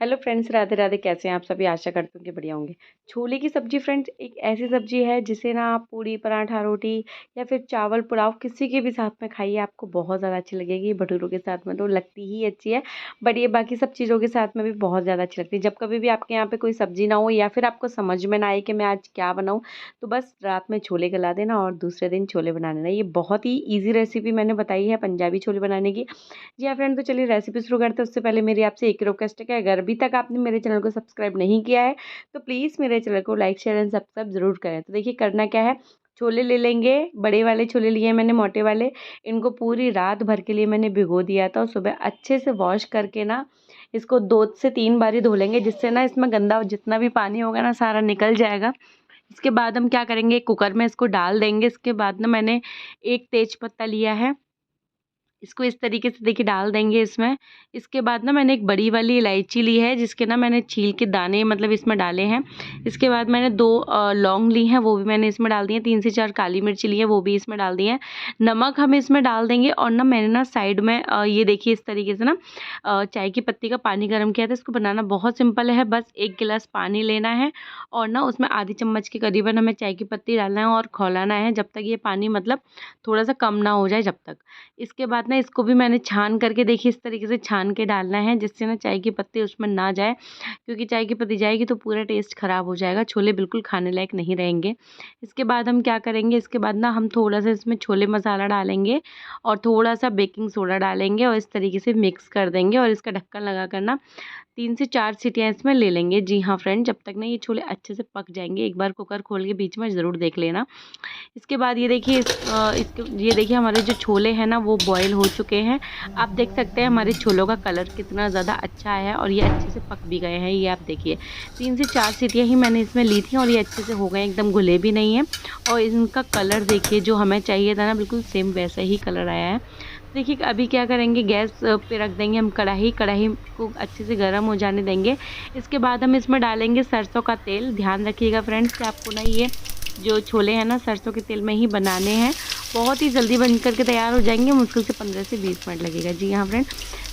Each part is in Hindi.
Hello friends, Radhe Radhe. कैसे हैं आप सभी? आशा करती हूँ कि बढ़िया होंगे। छोले की सब्ज़ी फ्रेंड्स एक ऐसी सब्ज़ी है जिसे ना आप पूड़ी पराठा रोटी या फिर चावल पुलाव किसी के भी साथ में खाइए, आपको बहुत ज़्यादा अच्छी लगेगी। भटूरों के साथ में तो लगती ही अच्छी है, बट ये बाकी सब चीज़ों के साथ में भी बहुत ज़्यादा अच्छी लगती है। जब कभी भी आपके यहाँ पे कोई सब्ज़ी ना हो या फिर आपको समझ में ना आए कि मैं आज क्या बनाऊँ, तो बस रात में छोले गला देना और दूसरे दिन छोले बना लेना। ये बहुत ही ईज़ी रेसिपी मैंने बताई है पंजाबी छोले बनाने की। जी हाँ फ्रेंड, तो चलिए रेसिपी शुरू करते हैं। उससे पहले मेरी आपसे एक रिक्वेस्ट है कि अगर अभी तक आपने मेरे चैनल को सब्सक्राइब नहीं किया है तो प्लीज़ मेरे चैनल को लाइक शेयर एंड सब्सक्राइब ज़रूर करें। तो देखिए करना क्या है, छोले ले लेंगे, बड़े वाले छोले लिए हैं मैंने, मोटे वाले। इनको पूरी रात भर के लिए मैंने भिगो दिया था और सुबह अच्छे से वॉश करके ना इसको 2 से 3 बारी धो लेंगे, जिससे ना इसमें गंदा जितना भी पानी होगा ना सारा निकल जाएगा। इसके बाद हम क्या करेंगे, कुकर में इसको डाल देंगे। इसके बाद ना मैंने एक तेज पत्ता लिया है, इसको इस तरीके से देखिए डाल देंगे इसमें। इसके बाद ना मैंने एक बड़ी वाली इलायची ली है, जिसके ना मैंने छील के दाने मतलब इसमें डाले हैं। इसके बाद मैंने 2 लौंग ली हैं, वो भी मैंने इसमें डाल दी हैं। 3 से 4 काली मिर्च ली है, वो भी इसमें डाल दी हैं। नमक हम इसमें डाल देंगे और ना मैंने ना साइड में ये देखिए इस तरीके से ना चाय की पत्ती का पानी गर्म किया था। इसको बनाना बहुत सिंपल है, बस 1 गिलास पानी लेना है और ना उसमें आधी चम्मच के करीबन हमें चाय की पत्ती डालना है और खौलाना है जब तक ये पानी मतलब थोड़ा सा कम ना हो जाए जब तक। इसके बाद ना इसको भी मैंने छान करके देखिए इस तरीके से छान के डालना है, जिससे ना चाय की पत्ती उसमें ना जाए, क्योंकि चाय की पत्ती जाएगी तो पूरा टेस्ट ख़राब हो जाएगा, छोले बिल्कुल खाने लायक नहीं रहेंगे। इसके बाद हम क्या करेंगे, इसके बाद ना हम थोड़ा सा इसमें छोले मसाला डालेंगे और थोड़ा सा बेकिंग सोडा डालेंगे और इस तरीके से मिक्स कर देंगे और इसका ढक्कन लगा कर ना 3 से 4 सीटियाँ इसमें ले लेंगे। जी हाँ फ्रेंड, जब तक ना ये छोले अच्छे से पक जाएंगे, एक बार कुकर खोल के बीच में ज़रूर देख लेना। इसके बाद ये देखिए इसके ये देखिए हमारे जो छोले हैं ना वो बॉईल हो चुके हैं। आप देख सकते हैं हमारे छोलों का कलर कितना ज़्यादा अच्छा है और ये अच्छे से पक भी गए हैं। ये आप देखिए 3 से 4 सीटियाँ ही मैंने इसमें ली थी और ये अच्छे से हो गए, एकदम घुले भी नहीं हैं। और इनका कलर देखिए जो हमें चाहिए था ना बिल्कुल सेम वैसा ही कलर आया है। देखिए अभी क्या करेंगे, गैस पे रख देंगे हम कढ़ाई को अच्छे से गर्म हो जाने देंगे। इसके बाद हम इसमें डालेंगे सरसों का तेल। ध्यान रखिएगा फ्रेंड्स कि आपको ना ये जो छोले हैं ना सरसों के तेल में ही बनाने हैं, बहुत ही जल्दी बन करके तैयार हो जाएंगे, मुश्किल से 15 से 20 मिनट लगेगा। जी हाँ फ्रेंड,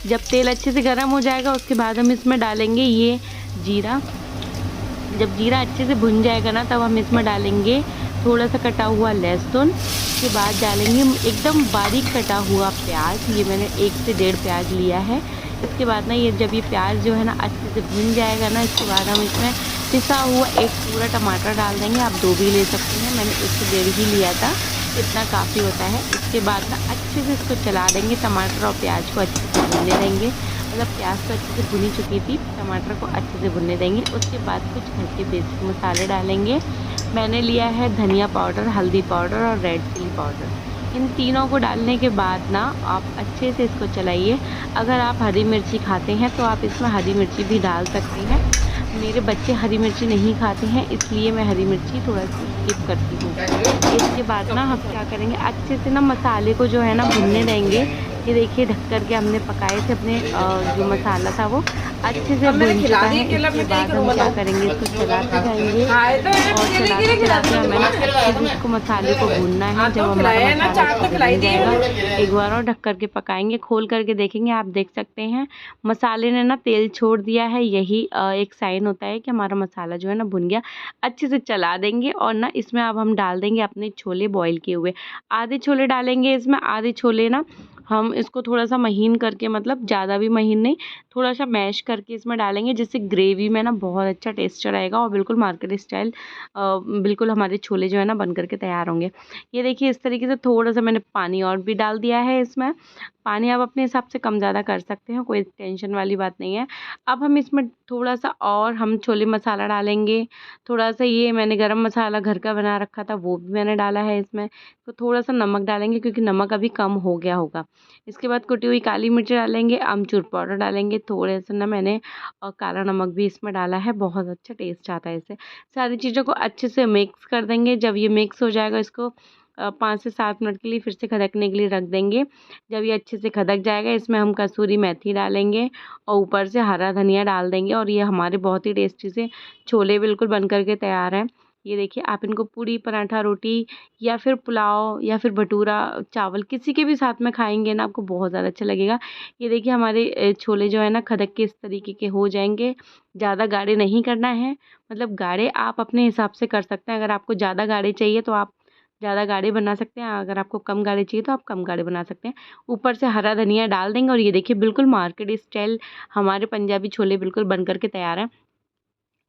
जब तेल अच्छे से गर्म हो जाएगा उसके बाद हम इसमें डालेंगे ये जीरा। जब जीरा अच्छे से भुन जाएगा ना तब हम इसमें डालेंगे थोड़ा सा कटा हुआ लहसुन। उसके बाद डालेंगे हम एकदम बारीक कटा हुआ प्याज, ये मैंने 1 से 1.5 प्याज लिया है। इसके बाद ना ये जब ये प्याज जो है ना अच्छे से भुन जाएगा ना, इसके बाद हम इसमें पिसा हुआ एक पूरा टमाटर डाल देंगे। आप 2 भी ले सकते हैं, मैंने 1 से 1.5 ही लिया था, इतना काफ़ी होता है। इसके बाद ना अच्छे से इसको चला देंगे, टमाटर और प्याज को अच्छे से भुनने देंगे। मतलब प्याज तो अच्छे से भुनी चुकी थी, टमाटर को अच्छे से भुनने देंगे। उसके बाद कुछ घर के बेसिक मसाले डालेंगे। मैंने लिया है धनिया पाउडर, हल्दी पाउडर और रेड चिली पाउडर। इन तीनों को डालने के बाद ना आप अच्छे से इसको चलाइए। अगर आप हरी मिर्ची खाते हैं तो आप इसमें हरी मिर्ची भी डाल सकते हैं। मेरे बच्चे हरी मिर्ची नहीं खाते हैं, इसलिए मैं हरी मिर्ची थोड़ा सी स्किप करती हूँ। इसके बाद ना हम क्या करेंगे, अच्छे से ना मसाले को जो है ना भुनने देंगे। ये देखिए ढक कर के हमने पकाए थे अपने जो मसाला था वो अच्छे से भुन चुका है। इसके बाद हम क्या करेंगे, इसको चलाते जाएंगे और चलाते चलाते हमें ना अच्छे से इसको मसाले को भूनना है। जब हमारा मसाला भून जाएगा एक बार और ढक करके पकाएंगे। खोल करके देखेंगे, आप देख सकते हैं मसाले ने ना तेल छोड़ दिया है। यही एक साइन होता है कि हमारा मसाला जो है ना भुन गया। अच्छे से चला देंगे और ना इसमें अब हम डाल देंगे अपने छोले बॉईल किए हुए। आधे छोले डालेंगे इसमें, आधे छोले ना हम इसको थोड़ा सा महीन करके, मतलब ज़्यादा भी महीन नहीं, थोड़ा सा मैश करके इसमें डालेंगे, जिससे ग्रेवी में ना बहुत अच्छा टेस्ट आएगा और बिल्कुल मार्केट स्टाइल बिल्कुल हमारे छोले जो है ना बन करके तैयार होंगे। ये देखिए इस तरीके से थोड़ा सा मैंने पानी और भी डाल दिया है इसमें। पानी आप अपने हिसाब से कम ज़्यादा कर सकते हैं, कोई टेंशन वाली बात नहीं है। अब हम इसमें थोड़ा सा और हम छोले मसाला डालेंगे। थोड़ा सा ये मैंने गरम मसाला घर का बना रखा था वो भी मैंने डाला है इसमें। तो थोड़ा सा नमक डालेंगे क्योंकि नमक अभी कम हो गया होगा। इसके बाद कुटी हुई काली मिर्च डालेंगे, अमचूर पाउडर डालेंगे, थोड़े से ना मैंने काला नमक भी इसमें डाला है, बहुत अच्छा टेस्ट आता है इससे। सारी चीज़ों को अच्छे से मिक्स कर देंगे। जब ये मिक्स हो जाएगा इसको 5 से 7 मिनट के लिए फिर से खदकने के लिए रख देंगे। जब ये अच्छे से खदक जाएगा इसमें हम कसूरी मेथी डालेंगे और ऊपर से हरा धनिया डाल देंगे और ये हमारे बहुत ही टेस्टी से छोले बिल्कुल बन कर के तैयार हैं। ये देखिए, आप इनको पूड़ी पराठा रोटी या फिर पुलाव या फिर भटूरा चावल किसी के भी साथ में खाएंगे ना, आपको बहुत ज़्यादा अच्छा लगेगा। ये देखिए, हमारे छोले जो है ना खदक के इस तरीके के हो जाएंगे। ज़्यादा गाढ़े नहीं करना है, मतलब गाढ़े आप अपने हिसाब से कर सकते हैं। अगर आपको ज़्यादा गाढ़े चाहिए तो आप ज़्यादा गाढ़े बना सकते हैं, अगर आपको कम गाढ़े चाहिए तो आप कम गाढ़े बना सकते हैं। ऊपर से हरा धनिया डाल देंगे और ये देखिए बिल्कुल मार्केट स्टाइल हमारे पंजाबी छोले बिल्कुल बन कर के तैयार हैं।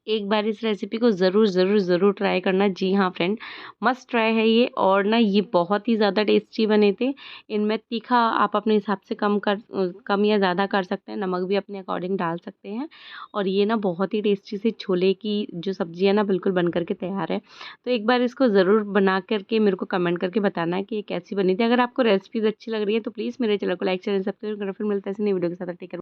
एक बार इस रेसिपी को ज़रूर ज़रूर ज़रूर ट्राई करना। जी हाँ फ्रेंड, मस्ट ट्राई है ये। और ना ये बहुत ही ज़्यादा टेस्टी बने थे। इनमें तीखा आप अपने हिसाब से कम या ज़्यादा कर सकते हैं, नमक भी अपने अकॉर्डिंग डाल सकते हैं। और ये ना बहुत ही टेस्टी सी छोले की जो सब्ज़ी है ना बिल्कुल बन कर के तैयार है। तो एक बार इसको ज़रूर बना करके मेरे को कमेंट करके बताना है कि ये कैसी बनी थी। अगर आपको रेसिपीज़ अच्छी लग रही है तो प्लीज़ मेरे चैनल को लाइक शेयर सब्सक्राइब करो। फिर मिलते हैं ऐसी नई वीडियो के साथ। Take care.